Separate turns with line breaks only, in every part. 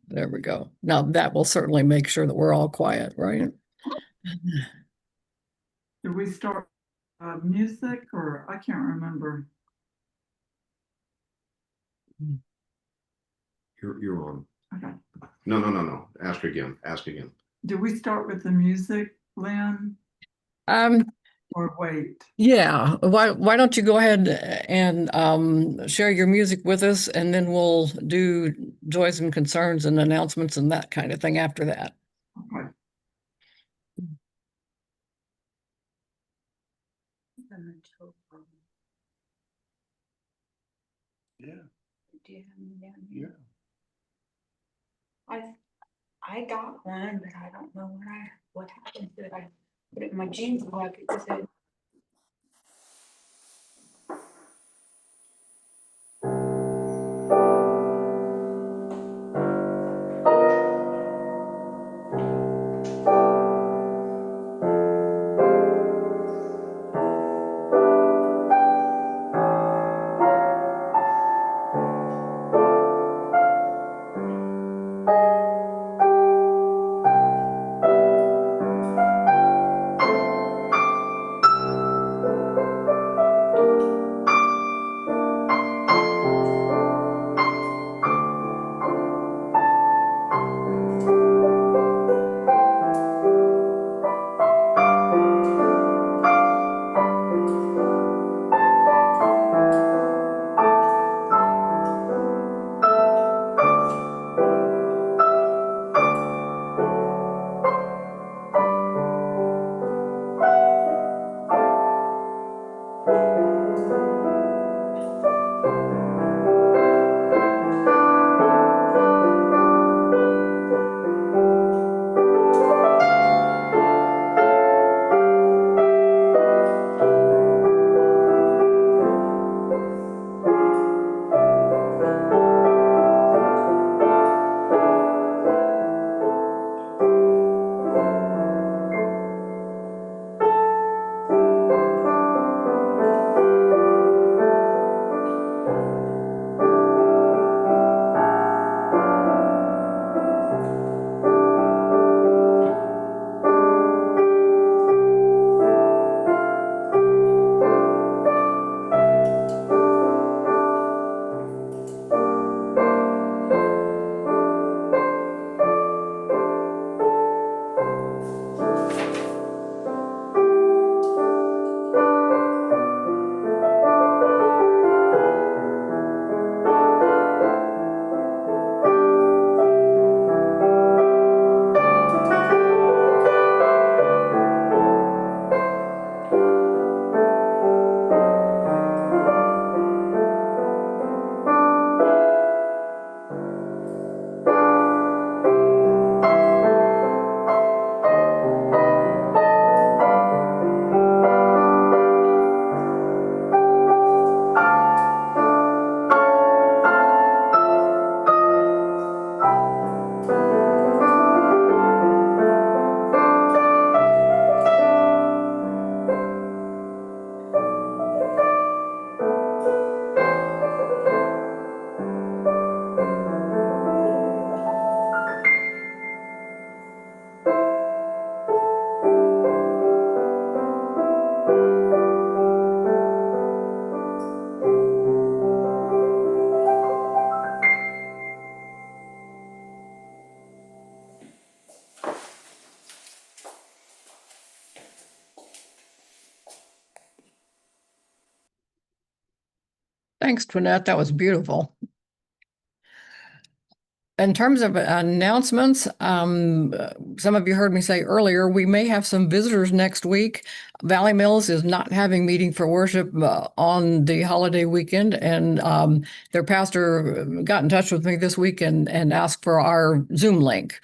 There we go. Now that will certainly make sure that we're all quiet, right?
Do we start music or I can't remember?
You're on.
Okay.
No. Ask again. Ask again.
Do we start with the music, Lynn,
Um,
or wait?
yeah, why don't you go ahead and share your music with us, and then we'll do joys and concerns and announcements and that kind of thing after that.
Okay.
Yeah.
Do you have them down
Yeah.
here? I got one, but I don't know what happened to it. I put it in my jeans pocket because it.
Thanks, Twinette. That was beautiful. In terms of announcements, some of you heard me say earlier, we may have some visitors next week. Valley Mills is not having meeting for worship on the holiday weekend, and their pastor got in touch with me this week and asked for our Zoom link.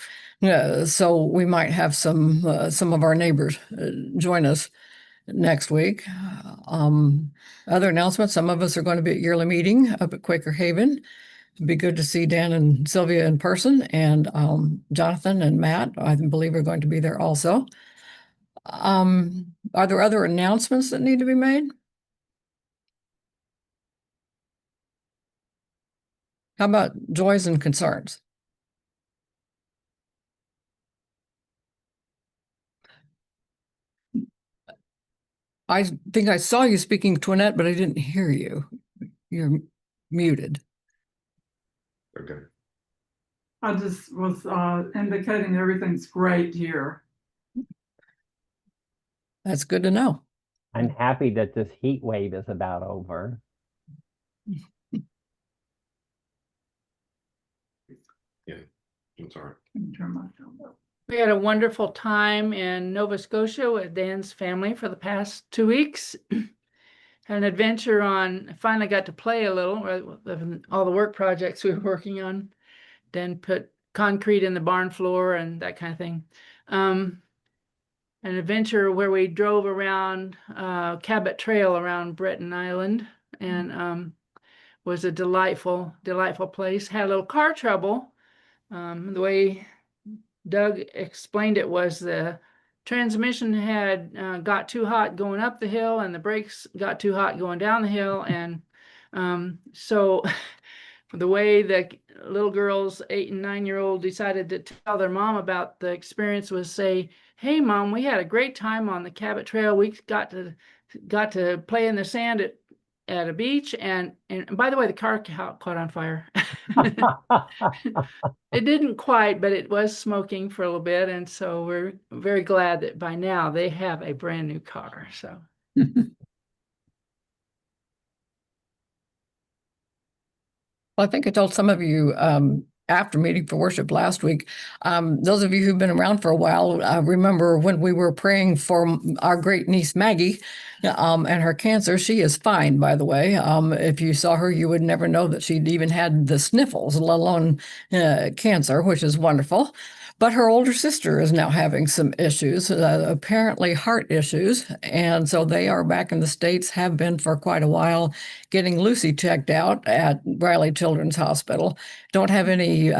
So we might have some of our neighbors join us next week. Other announcements, some of us are going to be at yearly meeting up at Quaker Haven. It'd be good to see Dan and Sylvia in person, and Jonathan and Matt, I believe, are going to be there also. Are there other announcements that need to be made? How about joys and concerns? I think I saw you speaking Twinette, but I didn't hear you. You're muted.
Okay.
I just was indicating everything's great here.
That's good to know.
I'm happy that this heat wave is about over.
I'm sorry.
Turn my phone up.
We had a wonderful time in Nova Scotia with Dan's family for the past 2 weeks. Had an adventure finally got to play a little with all the work projects we were working on. Then put concrete in the barn floor and that kind of thing. An adventure where we drove around Cabot Trail around Breton Island, and was a delightful place. Had a little car trouble. The way Doug explained it was the transmission had got too hot going up the hill, and the brakes got too hot going down the hill. And so the way the little girls, 8 and 9-year-old, decided to tell their mom about the experience was say, "Hey mom, we had a great time on the Cabot Trail. We got to play in the sand at a beach, and by the way, the car caught on fire." It didn't quite, but it was smoking for a little bit, and so we're very glad that by now they have a brand new car. So
I think I told some of you after meeting for worship last week, those of you who've been around for a while, remember when we were praying for our great niece Maggie and her cancer. She is fine, by the way. If you saw her, you would never know that she'd even had the sniffles, let alone cancer, which is wonderful. But her older sister is now having some issues, apparently heart issues. And so they are back in the States, have been for quite a while, getting Lucy checked out at Riley Children's Hospital. Don't have any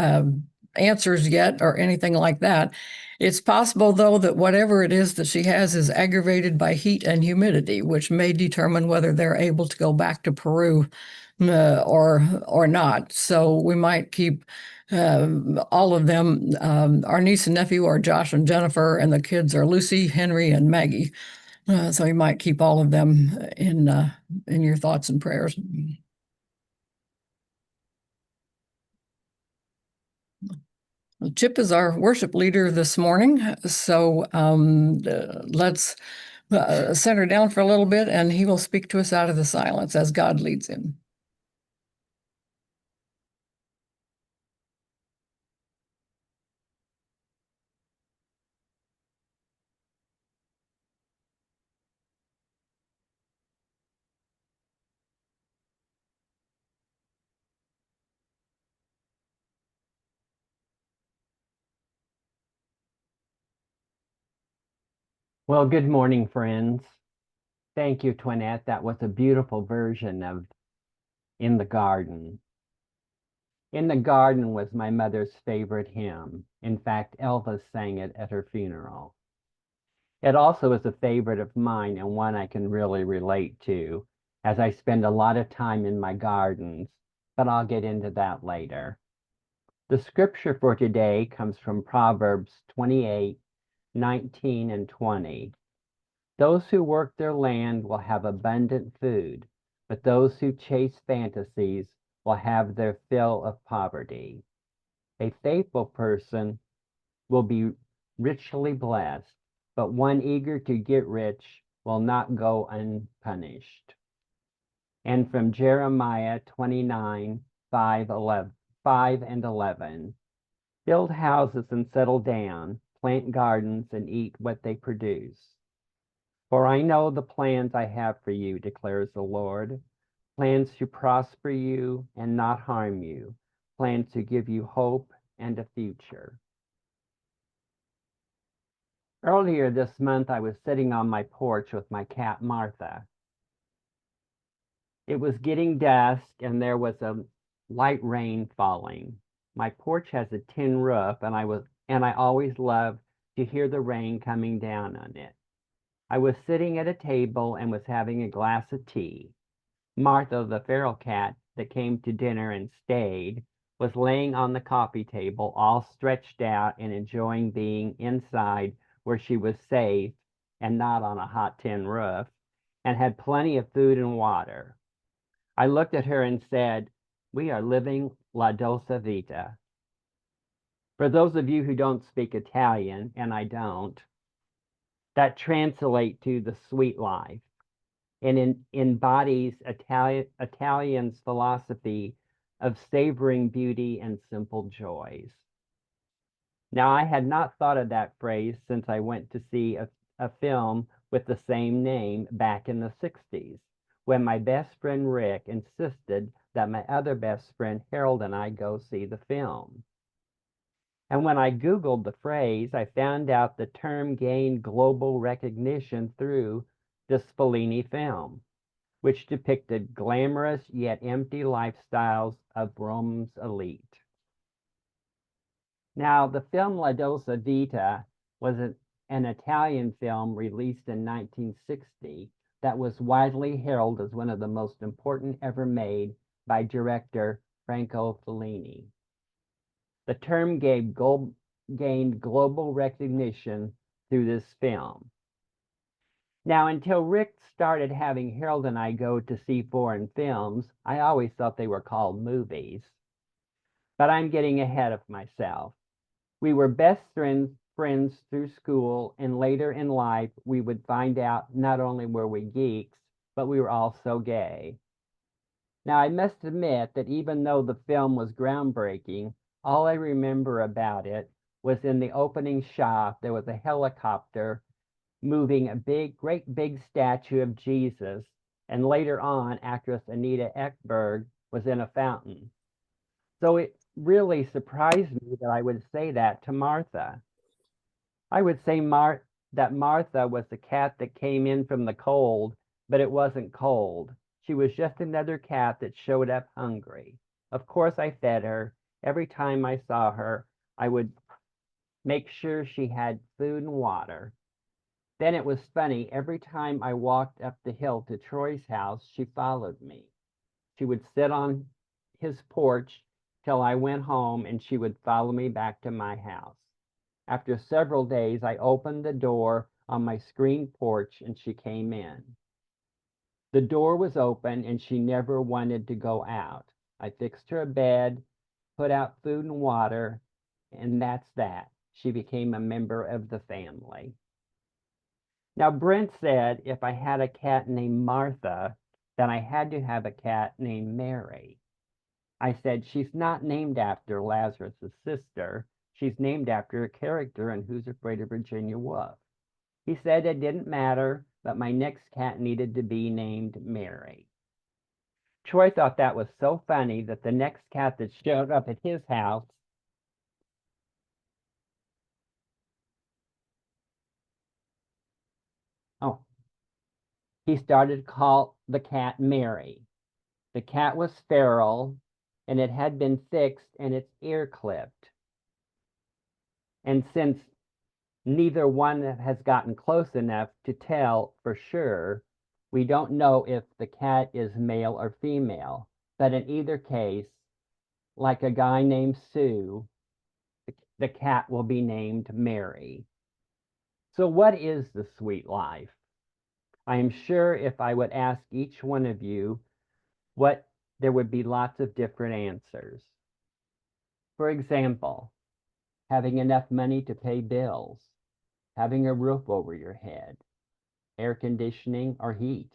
answers yet or anything like that. It's possible, though, that whatever it is that she has is aggravated by heat and humidity, which may determine whether they're able to go back to Peru or not. So we might keep all of them. Our niece and nephew are Josh and Jennifer, and the kids are Lucy, Henry, and Maggie. So you might keep all of them in your thoughts and prayers. Chip is our worship leader this morning, so let's center down for a little bit, and he will speak to us out of the silence as God leads him.
Well, good morning, friends. Thank you, Twinette. That was a beautiful version of In the Garden. In the Garden was my mother's favorite hymn. In fact, Elvis sang it at her funeral. It also is a favorite of mine and one I can really relate to, as I spend a lot of time in my gardens, but I'll get into that later. The scripture for today comes from Proverbs 28:19 and 20. Those who work their land will have abundant food, but those who chase fantasies will have their fill of poverty. A faithful person will be richly blessed, but one eager to get rich will not go unpunished. And from Jeremiah 29:5 and 11. Build houses and settle down, plant gardens and eat what they produce. For I know the plans I have for you, declares the Lord, plans to prosper you and not harm you, plans to give you hope and a future. Earlier this month, I was sitting on my porch with my cat, Martha. It was getting dusk and there was a light rain falling. My porch has a tin roof and I always love to hear the rain coming down on it. I was sitting at a table and was having a glass of tea. Martha, the feral cat that came to dinner and stayed, was laying on the coffee table, all stretched out and enjoying being inside where she was safe and not on a hot tin roof, and had plenty of food and water. I looked at her and said, "We are living La Dolce Vita." For those of you who don't speak Italian, and I don't, that translates to the sweet life and embodies Italian's philosophy of savoring beauty and simple joys. Now, I had not thought of that phrase since I went to see a film with the same name back in the 60s, when my best friend Rick insisted that my other best friend Harold and I go see the film. And when I Googled the phrase, I found out the term gained global recognition through this Fellini film, which depicted glamorous yet empty lifestyles of Rome's elite. Now, the film La Dolce Vita was an Italian film released in 1960 that was widely hailed as one of the most important ever made by director Franco Fellini. The term gained global recognition through this film. Now, until Rick started having Harold and I go to see foreign films, I always thought they were called movies. But I'm getting ahead of myself. We were best friends through school, and later in life, we would find out not only were we geeks, but we were also gay. Now, I must admit that even though the film was groundbreaking, all I remember about it was in the opening shot, there was a helicopter moving a great big statue of Jesus, and later on, actress Anita Ekberg was in a fountain. So it really surprised me that I would say that to Martha. I would say that Martha was the cat that came in from the cold, but it wasn't cold. She was just another cat that showed up hungry. Of course, I fed her. Every time I saw her, I would make sure she had food and water. Then it was funny, every time I walked up the hill to Troy's house, she followed me. She would sit on his porch till I went home, and she would follow me back to my house. After several days, I opened the door on my screen porch, and she came in. The door was open, and she never wanted to go out. I fixed her a bed, put out food and water, and that's that. She became a member of the family. Now, Brent said if I had a cat named Martha, then I had to have a cat named Mary. I said, she's not named after Lazarus' sister. She's named after a character in Who's Afraid of Virginia Woolf. He said it didn't matter, but my next cat needed to be named Mary. Troy thought that was so funny that the next cat that showed up at his house he started to call the cat Mary. The cat was feral, and it had been fixed and its ear clipped. And since neither one has gotten close enough to tell for sure, we don't know if the cat is male or female. But in either case, like a guy named Sue, the cat will be named Mary. So what is the sweet life? I am sure if I would ask each one of you what, there would be lots of different answers. For example, having enough money to pay bills, having a roof over your head, air conditioning or heat,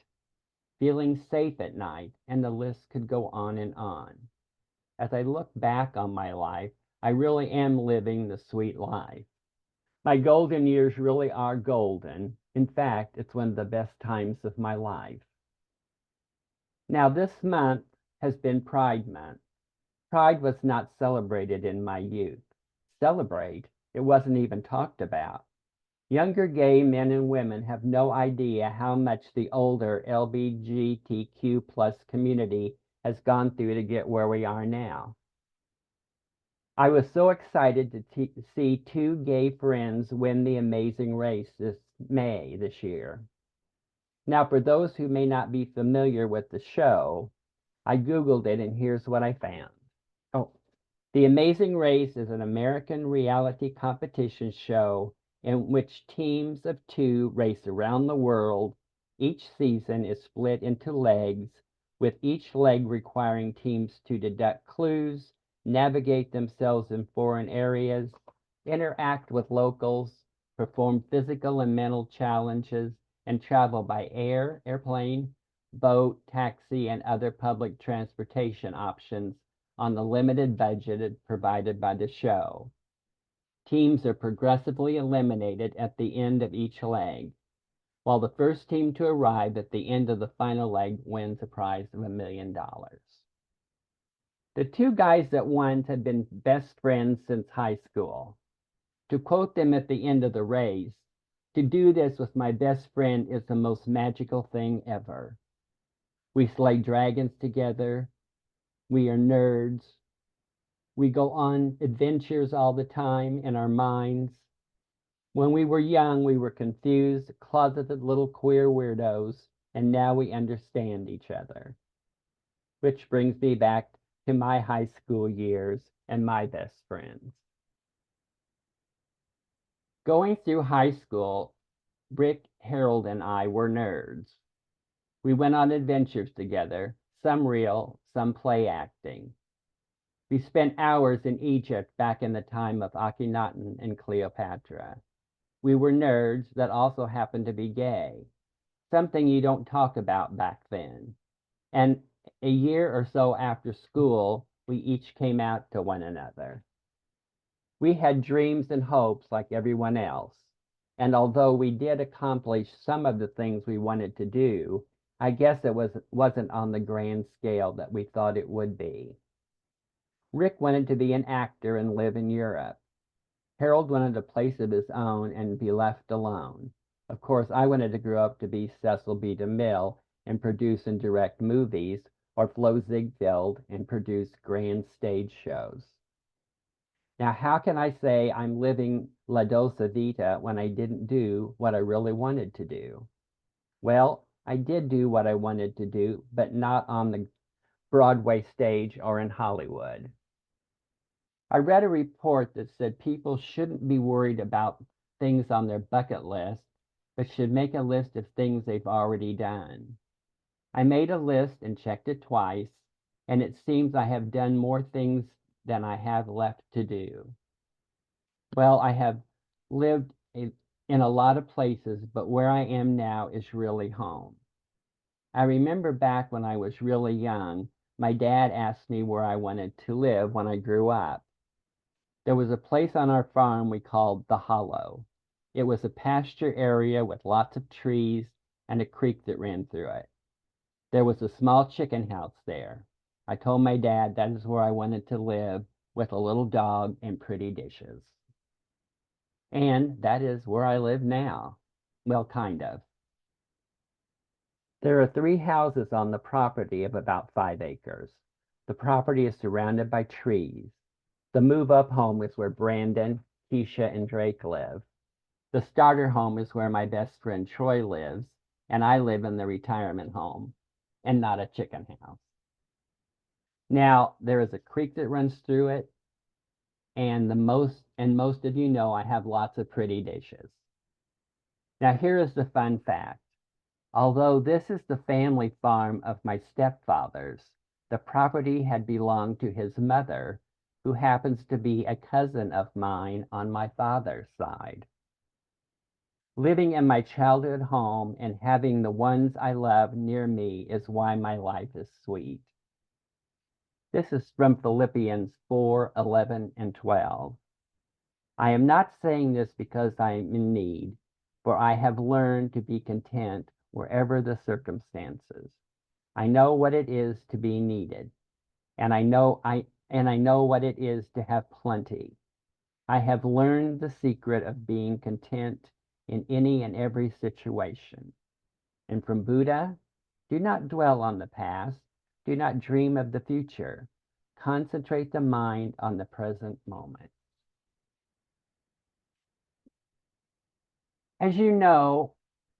feeling safe at night, and the list could go on and on. As I look back on my life, I really am living the sweet life. My golden years really are golden. In fact, it's one of the best times of my life. Now, this month has been Pride Month. Pride was not celebrated in my youth. Celebrate? It wasn't even talked about. Younger gay men and women have no idea how much the older LGBTQ plus community has gone through to get where we are now. I was so excited to see two gay friends win the Amazing Race this year. Now, for those who may not be familiar with the show, I Googled it, and here's what I found. The Amazing Race is an American reality competition show in which teams of two race around the world Each season is split into legs, with each leg requiring teams to deduct clues, navigate themselves in foreign areas, interact with locals, perform physical and mental challenges, and travel by air, airplane, boat, taxi, and other public transportation options on the limited budget provided by the show. Teams are progressively eliminated at the end of each leg, while the first team to arrive at the end of the final leg wins a prize of $1 million. The two guys that won had been best friends since high school. To quote them at the end of the race, "To do this with my best friend is the most magical thing ever. We slay dragons together. We are nerds. We go on adventures all the time in our minds. When we were young, we were confused, closeted little queer weirdos, and now we understand each other." Which brings me back to my high school years and my best friends. Going through high school, Rick, Harold, and I were nerds. We went on adventures together, some real, some play acting. We spent hours in Egypt back in the time of Akhenaten and Cleopatra. We were nerds that also happened to be gay, something you don't talk about back then. And a year or so after school, we each came out to one another. We had dreams and hopes like everyone else. And although we did accomplish some of the things we wanted to do, I guess it wasn't on the grand scale that we thought it would be. Rick wanted to be an actor and live in Europe. Harold wanted a place of his own and be left alone. Of course, I wanted to grow up to be Cecil B. DeMille and produce and direct movies, or Flo Ziegfeld and produce grand stage shows. Now, how can I say I'm living La Dolce Vita when I didn't do what I really wanted to do? Well, I did do what I wanted to do, but not on the Broadway stage or in Hollywood. I read a report that said people shouldn't be worried about things on their bucket list, but should make a list of things they've already done. I made a list and checked it twice, and it seems I have done more things than I have left to do. Well, I have lived in a lot of places, but where I am now is really home. I remember back when I was really young, my dad asked me where I wanted to live when I grew up. There was a place on our farm we called the Hollow. It was a pasture area with lots of trees and a creek that ran through it. There was a small chicken house there. I told my dad that is where I wanted to live, with a little dog and pretty dishes. And that is where I live now. Well, kind of. There are 3 houses on the property of about 5 acres. The property is surrounded by trees. The move-up home is where Brandon, Keisha, and Drake live. The starter home is where my best friend Troy lives, and I live in the retirement home, and not a chicken house. Now, there is a creek that runs through it, and most of you know I have lots of pretty dishes. Now, here is the fun fact. Although this is the family farm of my stepfather's, the property had belonged to his mother, who happens to be a cousin of mine on my father's side. Living in my childhood home and having the ones I love near me is why my life is sweet. This is from Philippians 4:11 and 12. I am not saying this because I am in need, for I have learned to be content wherever the circumstances. I know what it is to be needed, and I know what it is to have plenty. I have learned the secret of being content in any and every situation. And from Buddha, do not dwell on the past. Do not dream of the future. Concentrate the mind on the present moment. As you know,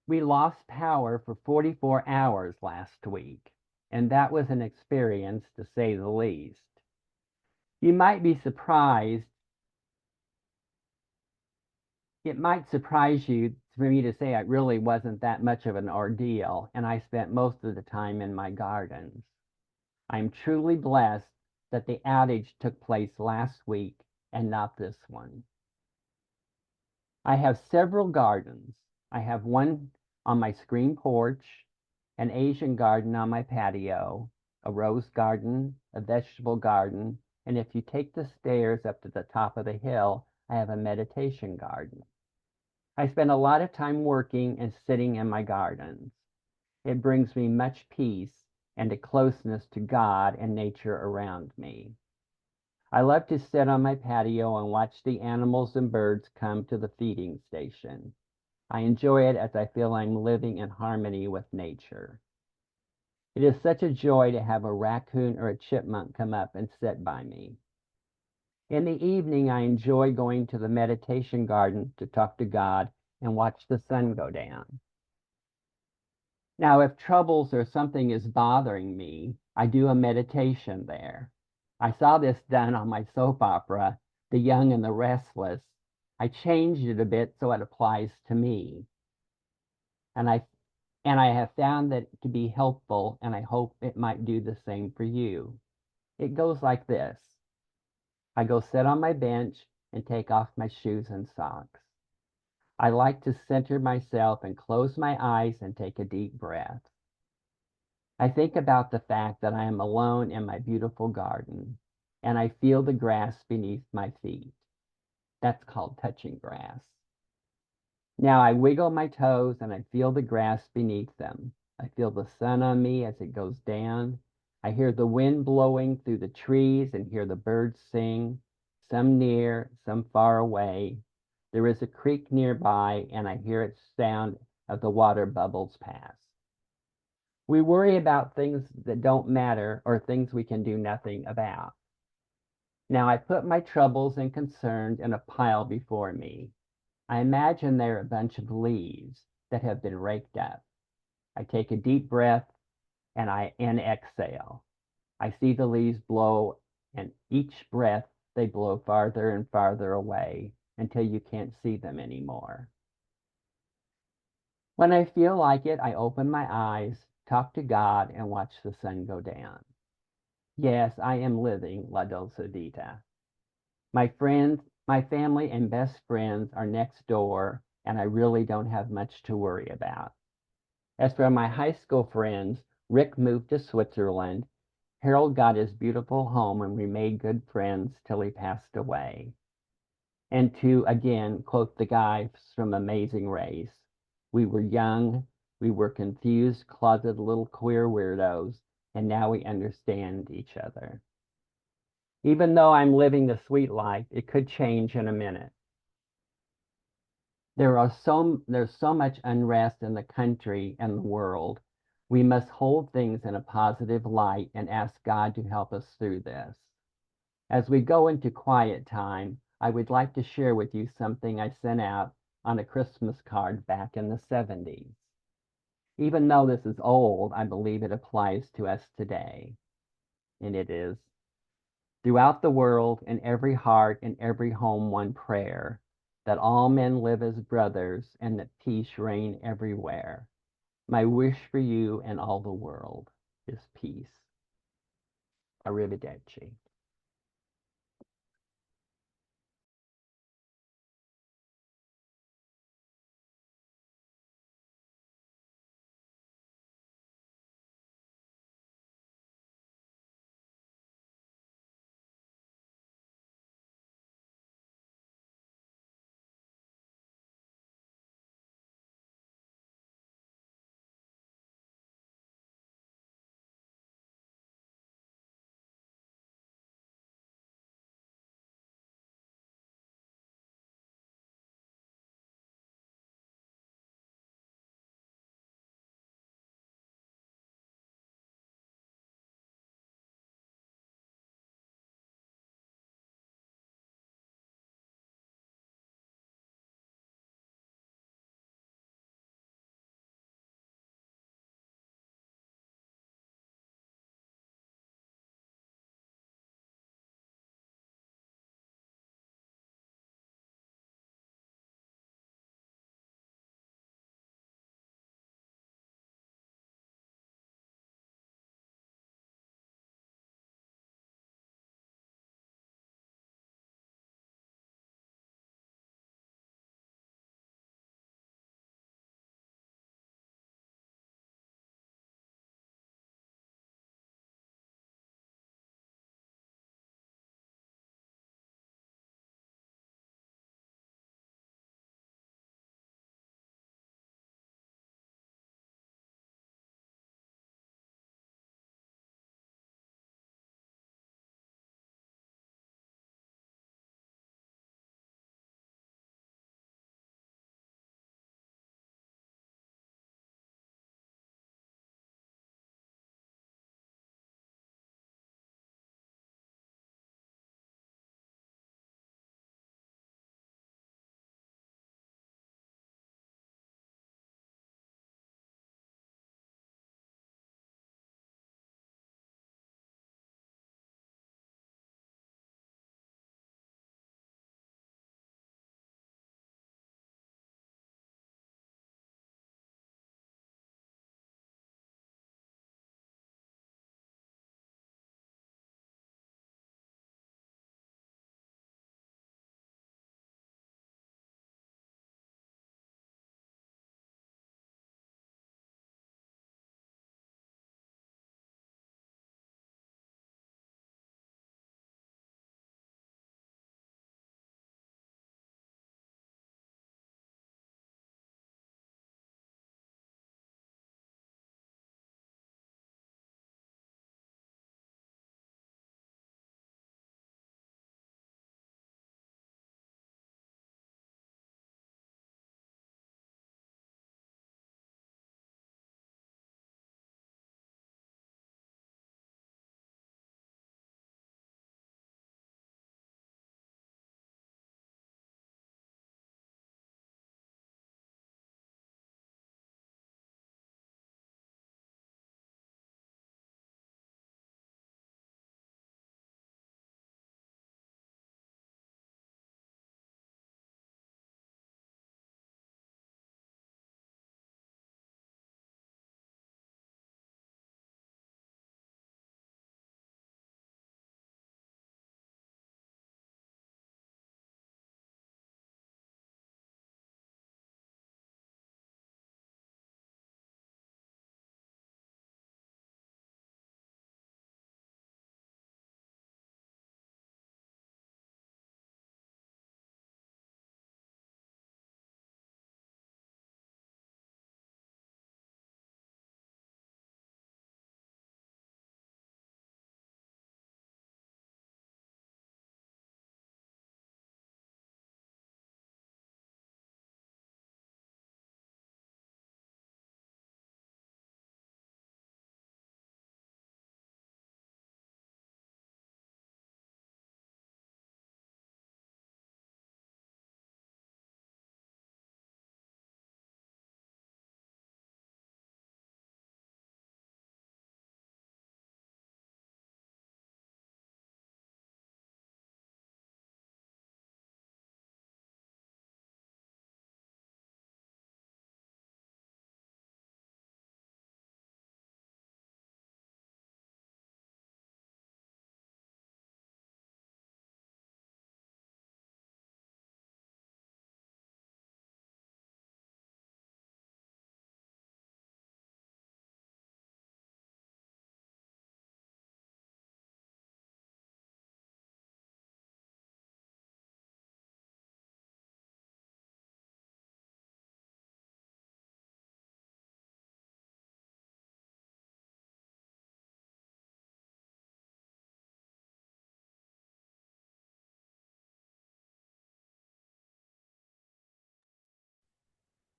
we lost power for 44 hours last week, and that was an experience to say the least. You might be surprised. It might surprise you for me to say it really wasn't that much of an ordeal, and I spent most of the time in my gardens. I'm truly blessed that the outage took place last week and not this one. I have several gardens. I have one on my screen porch, an Asian garden on my patio, a rose garden, a vegetable garden, and if you take the stairs up to the top of the hill, I have a meditation garden. I spend a lot of time working and sitting in my gardens. It brings me much peace and a closeness to God and nature around me. I love to sit on my patio and watch the animals and birds come to the feeding station. I enjoy it as I feel I'm living in harmony with nature. It is such a joy to have a raccoon or a chipmunk come up and sit by me. In the evening, I enjoy going to the meditation garden to talk to God and watch the sun go down. Now, if troubles or something is bothering me, I do a meditation there. I saw this done on my soap opera, The Young and the Restless. I changed it a bit so it applies to me. And I have found that to be helpful, and I hope it might do the same for you. It goes like this. I go sit on my bench and take off my shoes and socks. I like to center myself and close my eyes and take a deep breath. I think about the fact that I am alone in my beautiful garden, and I feel the grass beneath my feet. That's called touching grass. Now I wiggle my toes and I feel the grass beneath them. I feel the sun on me as it goes down. I hear the wind blowing through the trees and hear the birds sing, some near, some far away. There is a creek nearby and I hear its sound of the water bubbles pass. We worry about things that don't matter or things we can do nothing about. Now I put my troubles and concerns in a pile before me. I imagine they're a bunch of leaves that have been raked up. I take a deep breath and I exhale. I see the leaves blow, and each breath they blow farther and farther away until you can't see them anymore. When I feel like it, I open my eyes, talk to God, and watch the sun go down. Yes, I am living La Dolce Vita. My friends, my family and best friends are next door, and I really don't have much to worry about. As for my high school friends, Rick moved to Switzerland. Harold got his beautiful home, and we made good friends till he passed away. And to, again, quote the guy from Amazing Race, we were young, we were confused, closeted little queer weirdos, and now we understand each other. Even though I'm living the sweet life, it could change in a minute. There's so much unrest in the country and the world. We must hold things in a positive light and ask God to help us through this. As we go into quiet time, I would like to share with you something I sent out on a Christmas card back in the 70s. Even though this is old, I believe it applies to us today. And it is, throughout the world, in every heart, in every home, one prayer, that all men live as brothers and that peace reign everywhere. My wish for you and all the world is peace. Arrivederci.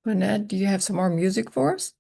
Lynette, do you have some more music for us?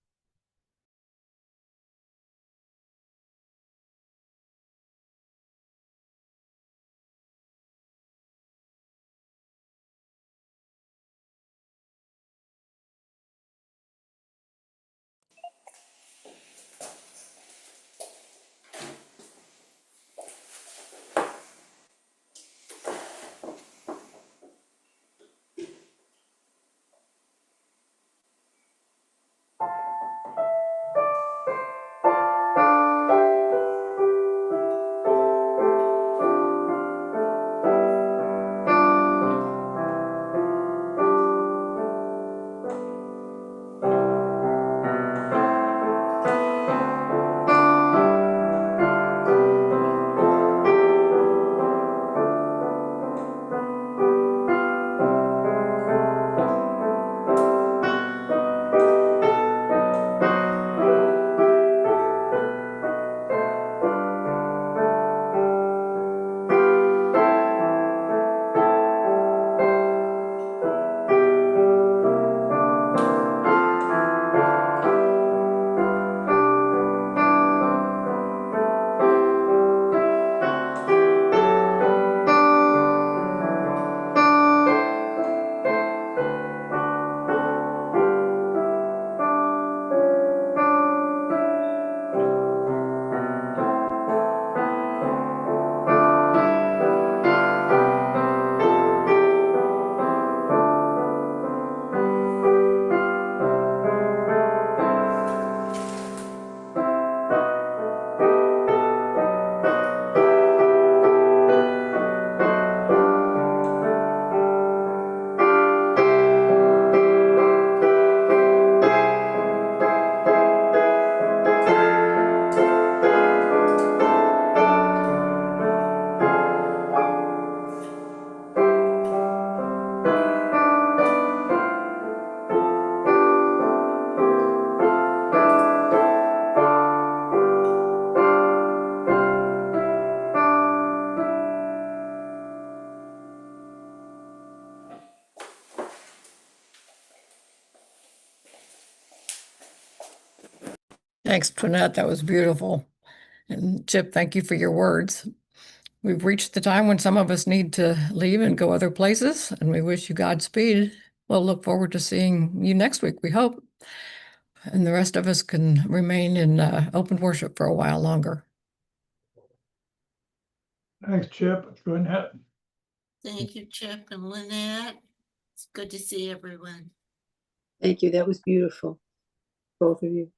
Thanks, Twinette. That was beautiful. And Chip, thank you for your words. We've reached the time when some of us need to leave and go other places, and we wish you Godspeed. We'll look forward to seeing you next week, we hope. And the rest of us can remain in open worship for a while longer.
Thanks, Chip. Go ahead.
Thank you, Chip and Lynette. It's good to see everyone.
Thank you. That was beautiful, both of you.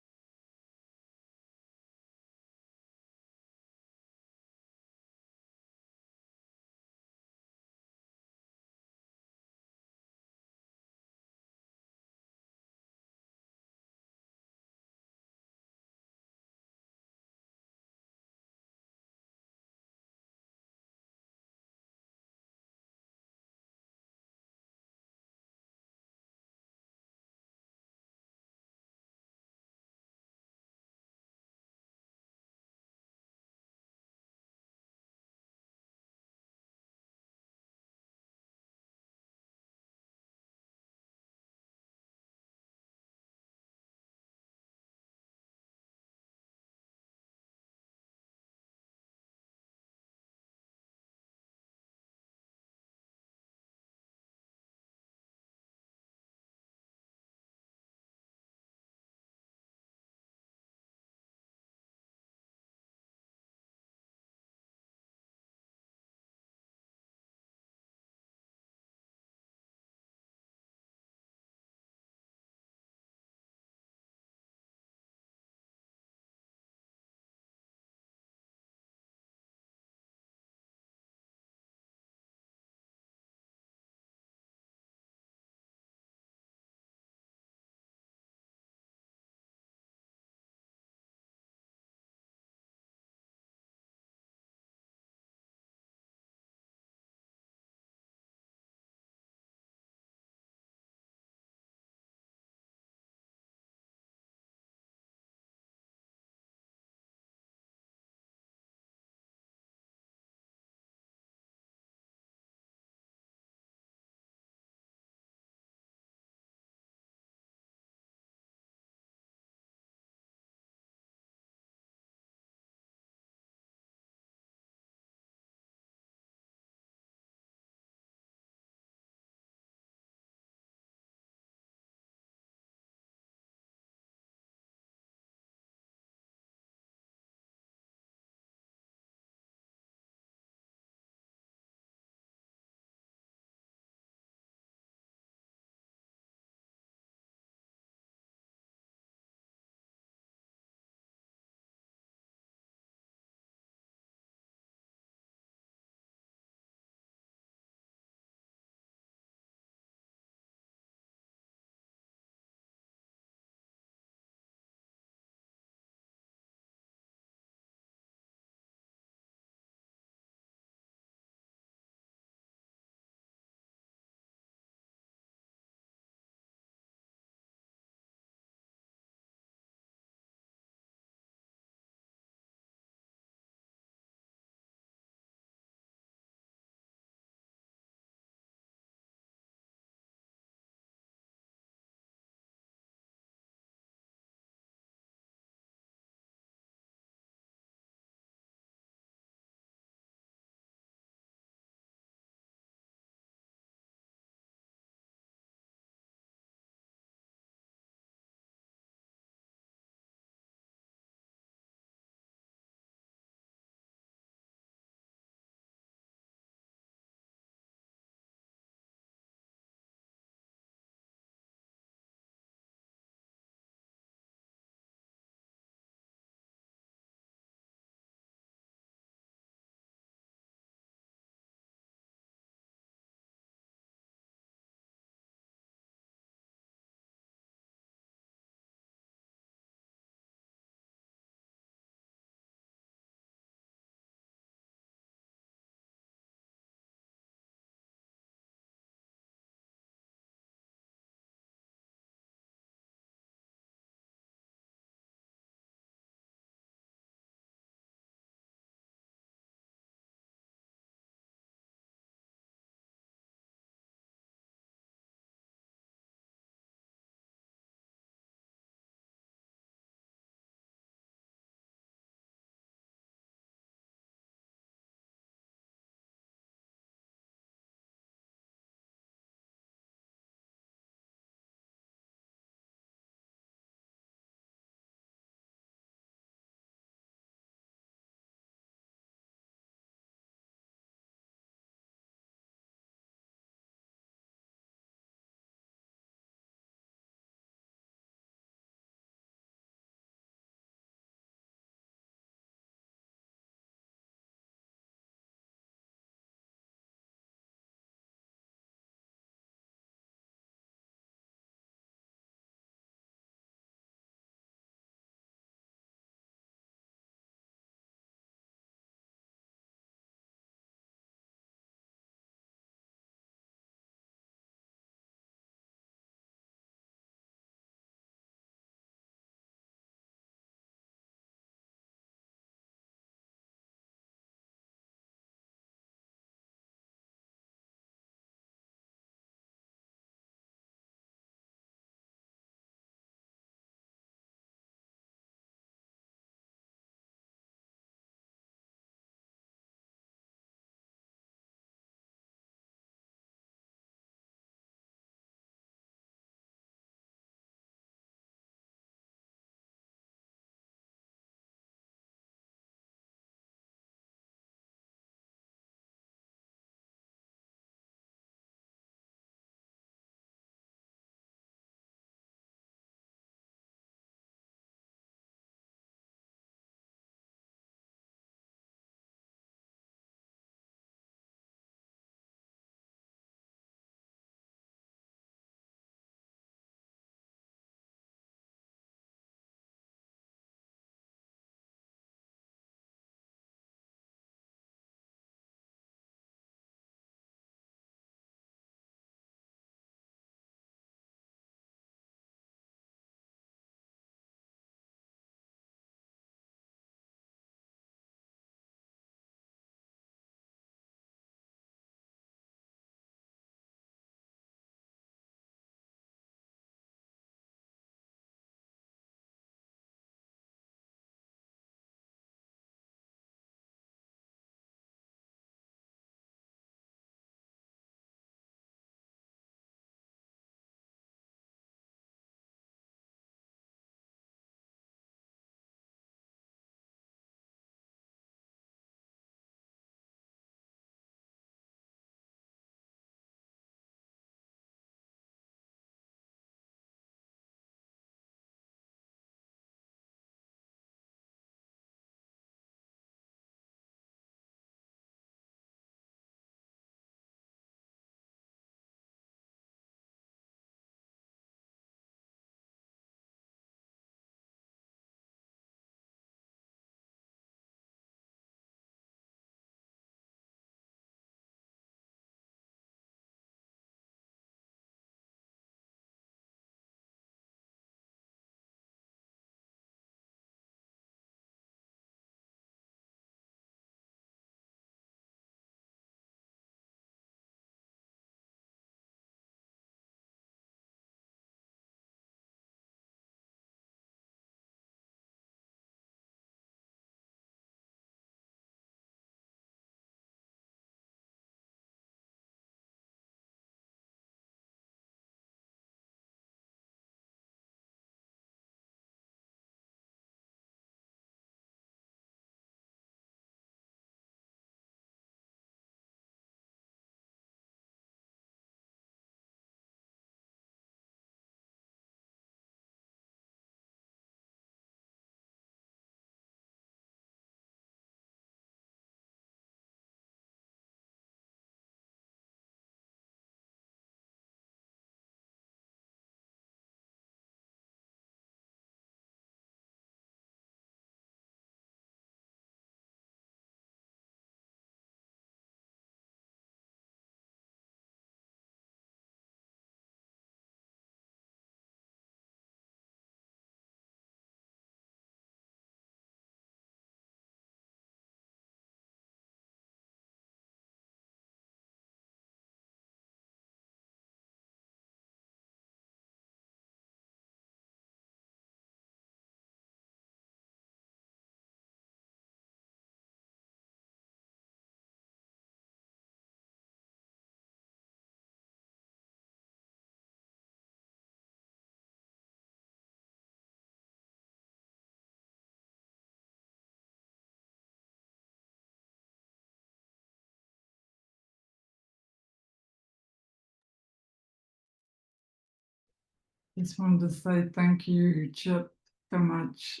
Just wanted to say thank you, Chip, so much.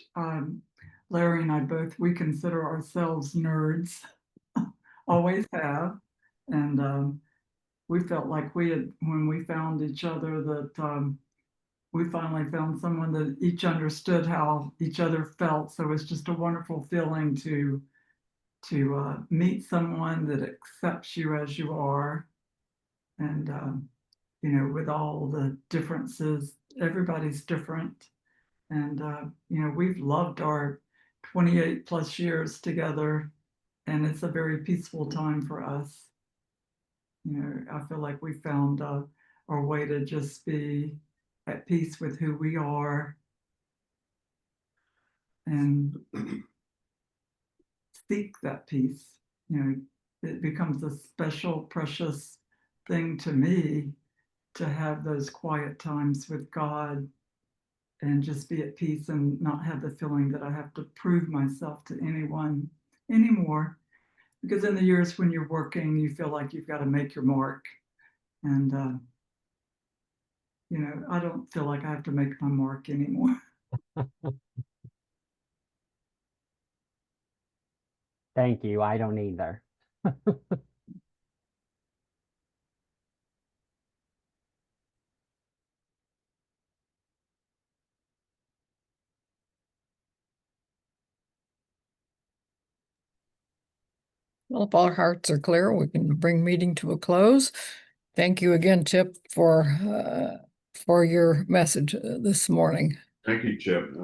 Larry and I both, we consider ourselves nerds, always have. And we felt like we had, when we found each other, that we finally found someone that each understood how each other felt. So it's just a wonderful feeling to meet someone that accepts you as you are. And, you know, with all the differences, everybody's different. And, you know, we've loved our 28 plus years together, and it's a very peaceful time for us. You know, I feel like we found our way to just be at peace with who we are and seek that peace. You know, it becomes a special, precious thing to me to have those quiet times with God and just be at peace and not have the feeling that I have to prove myself to anyone anymore. Because in the years when you're working, you feel like you've got to make your mark. And, you know, I don't feel like I have to make my mark anymore.
Thank you. I don't either.
Well, if our hearts are clear, we can bring meeting to a close. Thank you again, Chip, for your message this morning.
Thank you, Chip.